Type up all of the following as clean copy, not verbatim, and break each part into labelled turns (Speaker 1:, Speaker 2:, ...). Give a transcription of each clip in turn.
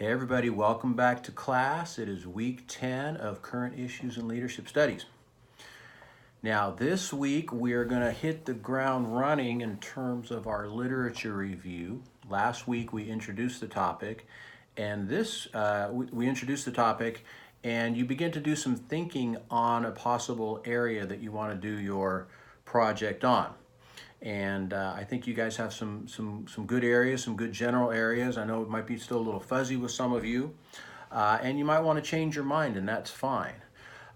Speaker 1: Hey everybody, welcome back to class. It is week 10 of Current Issues in Leadership Studies. Now this week we are going to hit the ground running in terms of our literature review. Last week we introduced the topic, and we introduced the topic and you begin to do some thinking on a possible area that you want to do your project on. And I think you guys have some good areas, some good general areas. I know it might be still a little fuzzy with some of you, and you might want to change your mind, and that's fine.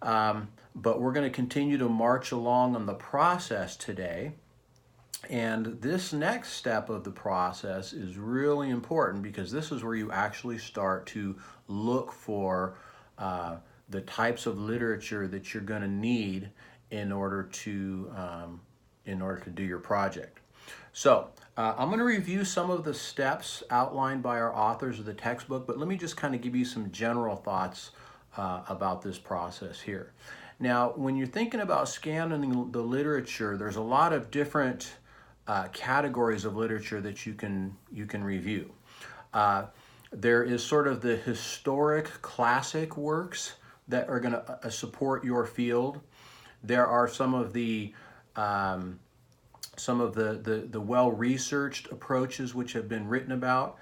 Speaker 1: But we're going to continue to march along on the process today. And this next step of the process is really important because this is where you actually start to look for the types of literature that you're going to need in order to do your project. So I'm going to review some of the steps outlined by our authors of the textbook, but let me just kind of give you some general thoughts about this process here. Now, when you're thinking about scanning the literature, there's a lot of different categories of literature that you can review. There is sort of the historic classic works that are going to support your field. There are some of the well-researched approaches which have been written about.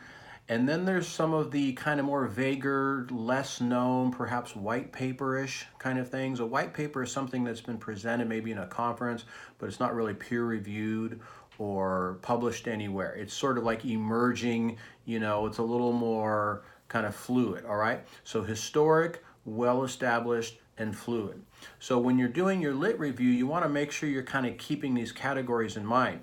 Speaker 1: And then there's some of the kind of more vaguer, less known, perhaps white paper-ish kind of things. A white paper is something that's been presented maybe in a conference, but it's not really peer-reviewed or published anywhere. It's sort of like emerging, it's a little more kind of fluid, all right? So historic, well-established, and fluid. So when you're doing your lit review, you want to make sure you're kind of keeping these categories in mind.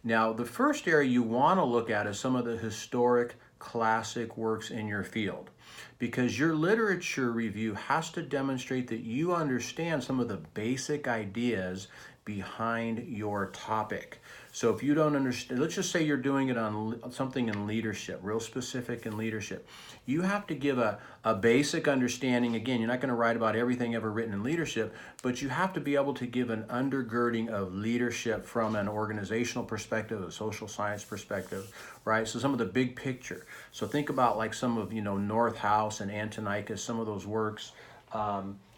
Speaker 1: Now, the first area you want to look at is some of the historic classic works in your field, because your literature review has to demonstrate that you understand some of the basic ideas behind your topic. So if you don't understand, let's just say you're doing it on something in leadership, real specific in leadership. You have to give a basic understanding. Again, you're not going to write about everything ever written in leadership, but you have to be able to give an undergirding of leadership from an organizational perspective, a social science perspective, right? So some of the big picture. So think about like some of, North House and Antonicus, some of those works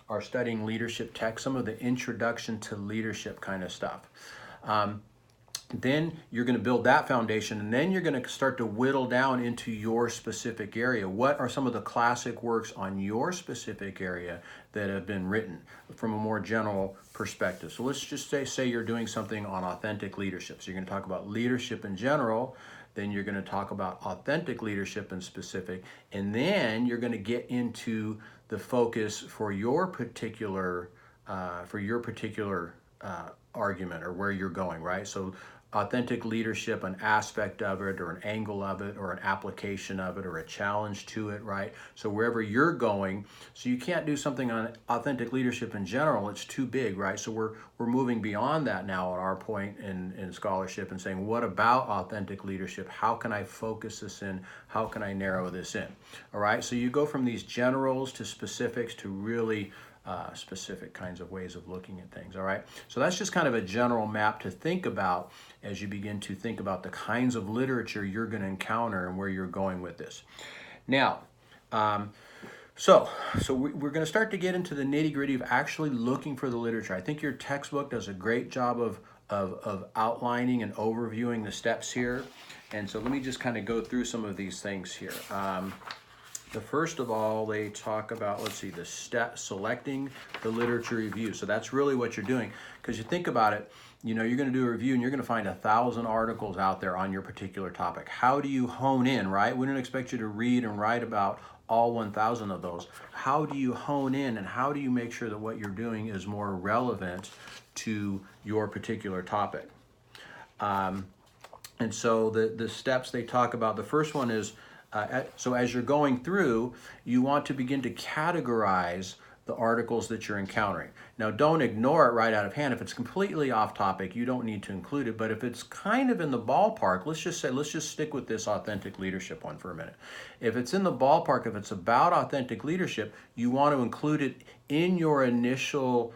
Speaker 1: are studying leadership text, some of the introduction to leadership kind of stuff. Then you're going to build that foundation, and then you're going to start to whittle down into your specific area. What are some of the classic works on your specific area that have been written from a more general perspective? So let's just say you're doing something on authentic leadership. So you're going to talk about leadership in general, then you're going to talk about authentic leadership in specific, and then you're going to get into the focus for your particular argument or where you're going, right? So authentic leadership, an aspect of it or an angle of it or an application of it or a challenge to it, right? So wherever you're going, so you can't do something on authentic leadership in general, it's too big, right? So we're moving beyond that now at our point in scholarship and saying, what about authentic leadership? How can I focus this in? How can I narrow this in? All right, so you go from these generals to specifics to really specific kinds of ways of looking at things, all right? So that's just kind of a general map to think about as you begin to think about the kinds of literature you're going to encounter and where you're going with this. Now, so we're going to start to get into the nitty-gritty of actually looking for the literature. I think your textbook does a great job of outlining and overviewing the steps here. And so let me just kind of go through some of these things here. The first of all, they talk about, the step selecting the literature review. So that's really what you're doing, because you think about it, you're going to do a review and you're going to find 1,000 articles out there on your particular topic. How do you hone in, right? We don't expect you to read and write about all 1,000 of those. How do you hone in, and how do you make sure that what you're doing is more relevant to your particular topic? And so the steps they talk about, the first one is, so as you're going through, you want to begin to categorize the articles that you're encountering. Now, don't ignore it right out of hand. If it's completely off topic, you don't need to include it. But if it's kind of in the ballpark, let's just stick with this authentic leadership one for a minute. If it's in the ballpark, if it's about authentic leadership, you want to include it in your initial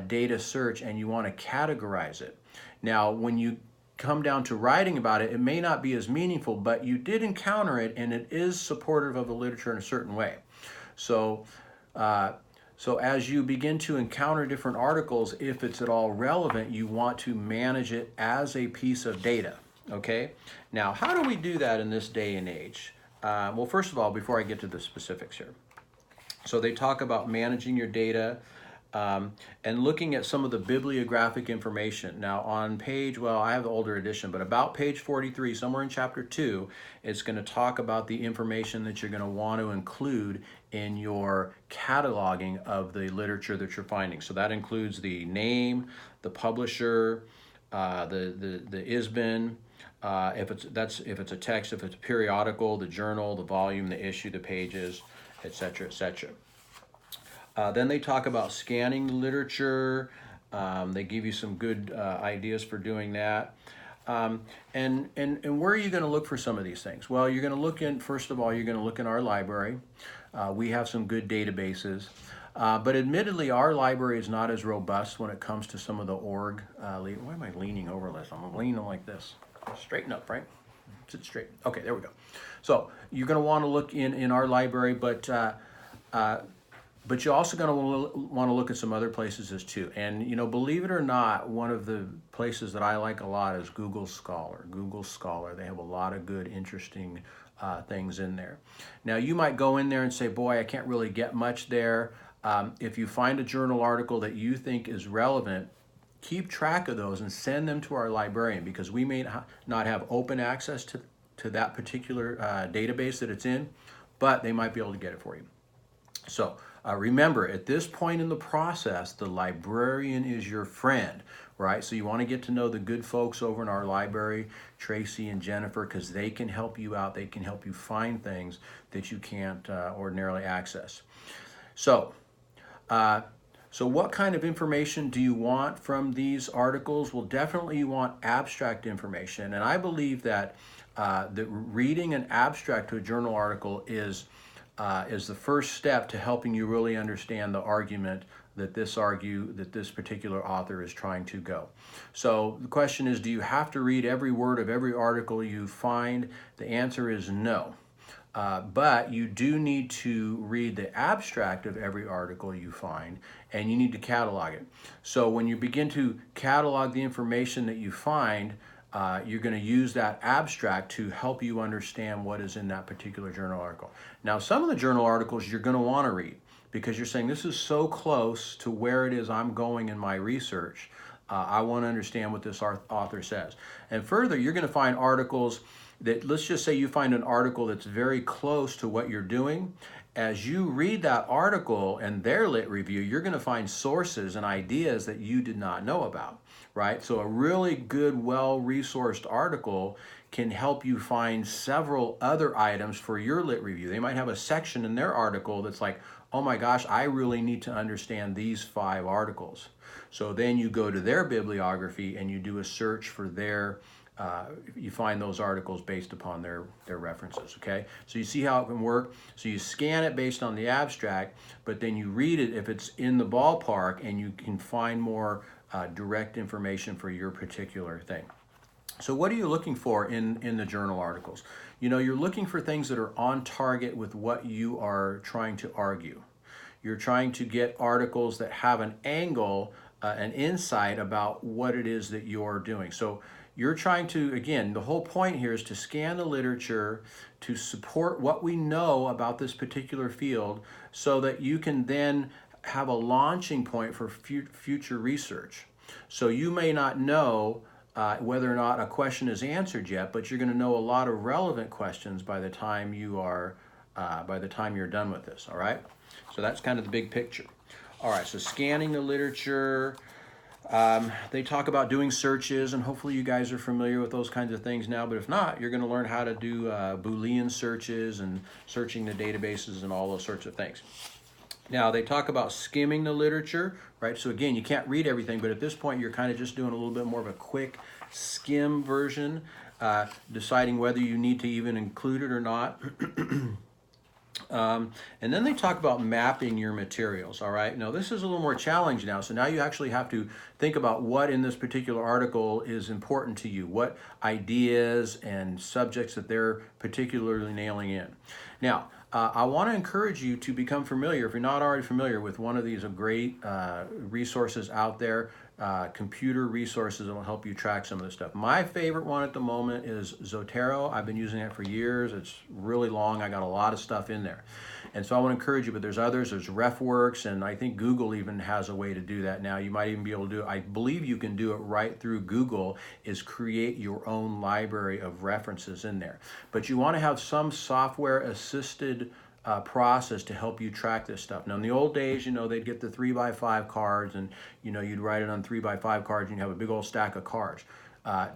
Speaker 1: data search, and you want to categorize it. Now, when you come down to writing about it, it may not be as meaningful, but you did encounter it, and it is supportive of the literature in a certain way. So, so as you begin to encounter different articles, if it's at all relevant, you want to manage it as a piece of data, okay? Now, how do we do that in this day and age? Well, first of all, before I get to the specifics here. So they talk about managing your data, and looking at some of the bibliographic information. Now on page, well, I have the older edition, but about page 43, somewhere in chapter 2, it's going to talk about the information that you're going to want to include in your cataloging of the literature that you're finding. So that includes the name, the publisher, the ISBN, if it's a text, if it's a periodical, the journal, the volume, the issue, the pages, etc., etc. Then they talk about scanning the literature. They give you some good ideas for doing that. And where are you going to look for some of these things? Well, you're going to look in, first of all, you're going to look in our library. We have some good databases. But admittedly, our library is not as robust when it comes to some of the org. Why am I leaning over this? I'm leaning like this. Straighten up, right? Sit straight. Okay, there we go. So you're going to want to look in our library, but you're also going to want to look at some other places as too. And, you know, believe it or not, one of the places that I like a lot is Google Scholar. Google Scholar, they have a lot of good, interesting things in there. Now, you might go in there and say, boy, I can't really get much there. If you find a journal article that you think is relevant, keep track of those and send them to our librarian, because we may not have open access to that particular database that it's in, but they might be able to get it for you. So remember, at this point in the process, the librarian is your friend, right? So you want to get to know the good folks over in our library, Tracy and Jennifer, because they can help you out. They can help you find things that you can't ordinarily access. So, so what kind of information do you want from these articles? Well, definitely you want abstract information. And I believe that reading an abstract to a journal article is the first step to helping you really understand the argument that this particular author is trying to go. So the question is, do you have to read every word of every article you find? The answer is no. But you do need to read the abstract of every article you find, and you need to catalog it. So when you begin to catalog the information that you find, you're going to use that abstract to help you understand what is in that particular journal article. Now, some of the journal articles you're going to want to read, because you're saying this is so close to where it is I'm going in my research. I want to understand what this author says. And further, you're going to find articles that, let's just say you find an article that's very close to what you're doing. As you read that article and their lit review, you're going to find sources and ideas that you did not know about, right? So a really good, well-resourced article can help you find several other items for your lit review. They might have a section in their article that's like, oh my gosh, I really need to understand these 5 articles. So then you go to their bibliography and you do a search for their you find those articles based upon their references, okay? So you see how it can work. So you scan it based on the abstract, but then you read it if it's in the ballpark, and you can find more direct information for your particular thing. So what are you looking for in the journal articles? You know, you're looking for things that are on target with what you are trying to argue. You're trying to get articles that have an angle, an insight about what it is that you're doing. So you're trying to, again, the whole point here is to scan the literature to support what we know about this particular field, so that you can then have a launching point for future research. So you may not know whether or not a question is answered yet, but you're going to know a lot of relevant questions by the time you're done with this. All right. So that's kind of the big picture. All right. So scanning the literature. They talk about doing searches, and hopefully you guys are familiar with those kinds of things now, but if not, you're going to learn how to do Boolean searches and searching the databases and all those sorts of things. Now, they talk about skimming the literature, right? So again, you can't read everything, but at this point, you're kind of just doing a little bit more of a quick skim version, deciding whether you need to even include it or not. And then they talk about mapping your materials, all right? Now, this is a little more challenging now. So now you actually have to think about what in this particular article is important to you, what ideas and subjects that they're particularly nailing in. Now, I want to encourage you to become familiar, if you're not already familiar, with one of these great resources out there, computer resources that will help you track some of this stuff. My favorite one at the moment is Zotero. I've been using it for years. It's really long. I got a lot of stuff in there. And so I want to encourage you, but there's others. There's RefWorks, and I think Google even has a way to do that now. You might even be able to do it. I believe you can do it right through Google, is create your own library of references in there. But you want to have some software assisted process to help you track this stuff. Now, in the old days, they'd get the 3x5 cards, and you'd write it on 3x5 cards, and you have a big old stack of cards.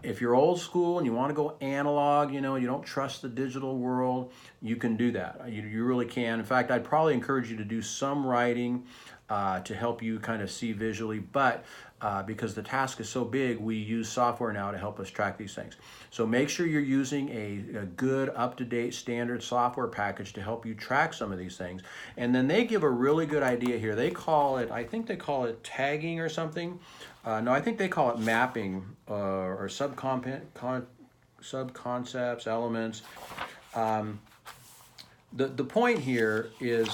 Speaker 1: If you're old school and you want to go analog, you don't trust the digital world, you can do that. You really can. In fact, I'd probably encourage you to do some writing to help you kind of see visually, but because the task is so big, we use software now to help us track these things. So make sure you're using a good, up-to-date standard software package to help you track some of these things. And then they give a really good idea here. They call it, I think they call it tagging or something. No, I think they call it mapping or subconcepts, elements. The point here is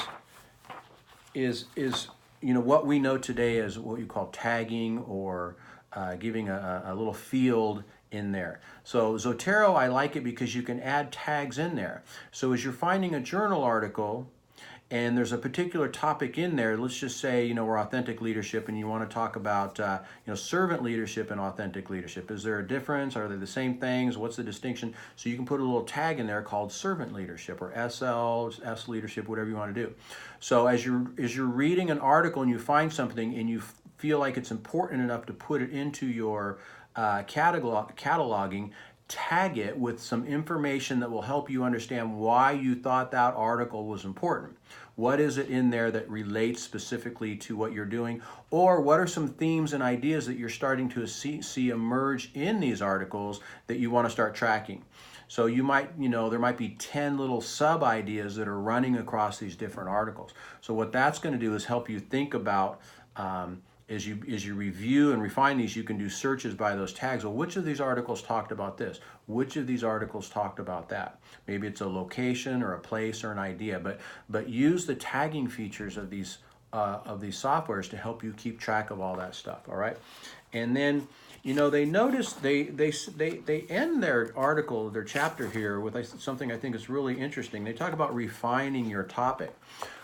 Speaker 1: what we know today as what you call tagging, or giving a little field in there. So Zotero, I like it because you can add tags in there. So as you're finding a journal article and there's a particular topic in there, let's just say, we're authentic leadership, and you want to talk about, servant leadership and authentic leadership. Is there a difference? Are they the same things? What's the distinction? So you can put a little tag in there called servant leadership, or SL, S leadership, whatever you want to do. So as you're reading an article and you find something and you feel like it's important enough to put it into your cataloging, tag it with some information that will help you understand why you thought that article was important. What is it in there that relates specifically to what you're doing? Or what are some themes and ideas that you're starting to see emerge in these articles that you want to start tracking? So you might, there might be 10 little sub ideas that are running across these different articles. So what that's going to do is help you think about, as you review and refine these, you can do searches by those tags. Well, which of these articles talked about this? Which of these articles talked about that? Maybe it's a location or a place or an idea, but use the tagging features of these softwares to help you keep track of all that stuff. All right, and then they notice they end their article, their chapter here, with something I think is really interesting. They talk about refining your topic.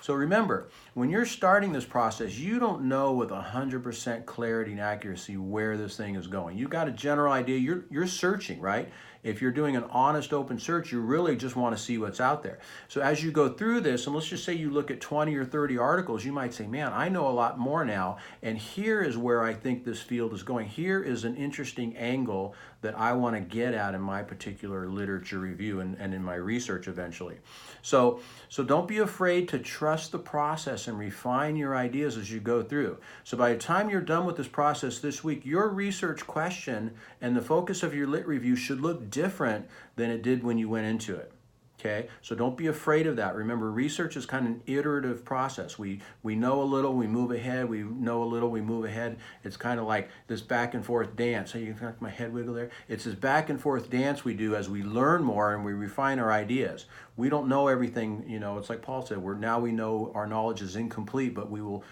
Speaker 1: So remember, when you're starting this process, you don't know with 100% clarity and accuracy where this thing is going. You've got a general idea. You're searching, right? If you're doing an honest open search, you really just want to see what's out there. So as you go through this, and let's just say you look at 20 or 30 articles, you might say, man, I know a lot more now, and here is where I think this field is going. Here is an interesting angle that I want to get at in my particular literature review and in my research eventually. So don't be afraid to trust the process and refine your ideas as you go through. So by the time you're done with this process this week, your research question and the focus of your lit review should look different than it did when you went into it. Okay, so don't be afraid of that. Remember, research is kind of an iterative process. We know a little, we move ahead. We know a little, we move ahead. It's kind of like this back and forth dance. Hey, you can make my head wiggle there? It's this back and forth dance we do as we learn more and we refine our ideas. We don't know everything, it's like Paul said, we know our knowledge is incomplete, but we will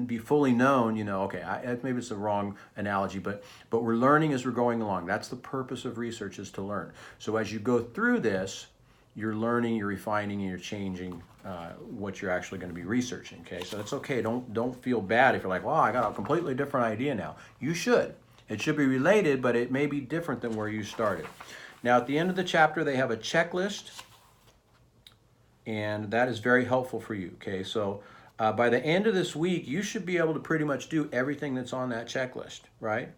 Speaker 1: be fully known, okay, maybe it's the wrong analogy, but we're learning as we're going along. That's the purpose of research, is to learn. So as you go through this, you're learning, you're refining, and you're changing what you're actually going to be researching. Okay, so that's okay. Don't feel bad if you're like, wow, I got a completely different idea now. You should. It should be related, but it may be different than where you started. Now, at the end of the chapter, they have a checklist, and that is very helpful for you. Okay, so by the end of this week, you should be able to pretty much do everything that's on that checklist, right?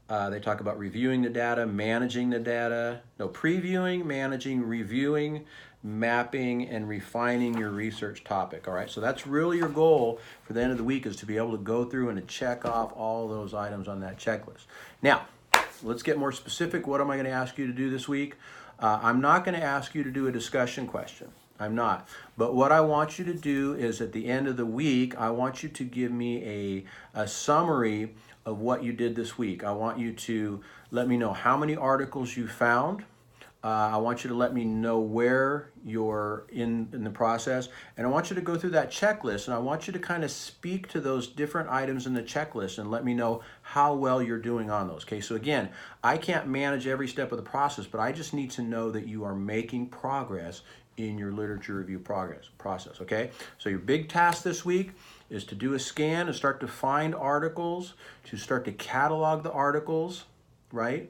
Speaker 1: They talk about reviewing the data, managing the data, previewing, managing, reviewing, mapping, and refining your research topic. All right, so that's really your goal for the end of the week, is to be able to go through and to check off all those items on that checklist. Now, let's get more specific. What am I going to ask you to do this week? I'm not going to ask you to do a discussion question. I'm not. But what I want you to do is at the end of the week, I want you to give me a summary of what you did this week. I want you to let me know how many articles you found. I want you to let me know where you're in the process. And I want you to go through that checklist, and I want you to kind of speak to those different items in the checklist and let me know how well you're doing on those. Okay, so again, I can't manage every step of the process, but I just need to know that you are making progress in your literature review process. Okay, so your big task this week is to do a scan and start to find articles, to start to catalog the articles, right?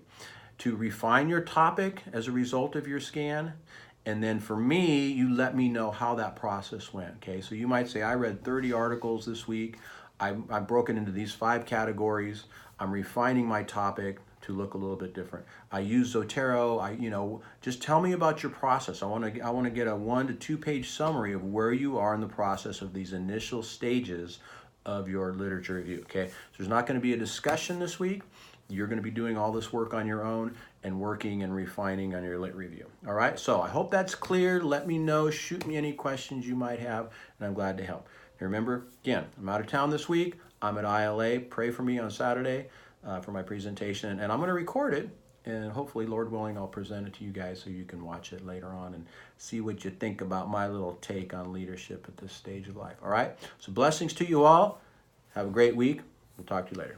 Speaker 1: To refine your topic as a result of your scan. And then for me, you let me know how that process went. Okay, so you might say, I read 30 articles this week. I've broken into these 5 categories. I'm refining my topic to look a little bit different. I use Zotero. Just tell me about your process. I want to get a 1 to 2 page summary of where you are in the process of these initial stages of your literature review. Okay, so there's not going to be a discussion this week. You're going to be doing all this work on your own and working and refining on your lit review. All right, so I hope that's clear. Let me know, shoot me any questions you might have, and I'm glad to help. And remember, again, I'm out of town this week. I'm at ILA. Pray for me on Saturday for my presentation, and I'm going to record it, and hopefully, Lord willing, I'll present it to you guys so you can watch it later on and see what you think about my little take on leadership at this stage of life. All right, so blessings to you all. Have a great week. We'll talk to you later.